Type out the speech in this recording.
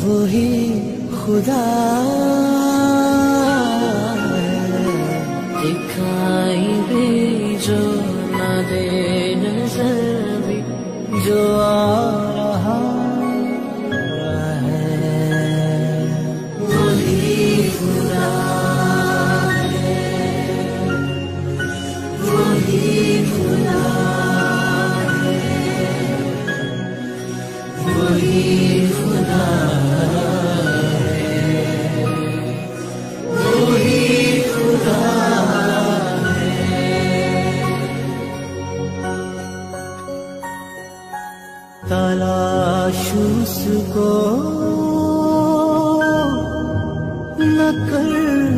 वही खुदा दिखाई भी जो न दे नजर भी जो आ रहा है वही खुदा है, वही खुदा है, वही खुदा तलाश उसको न कर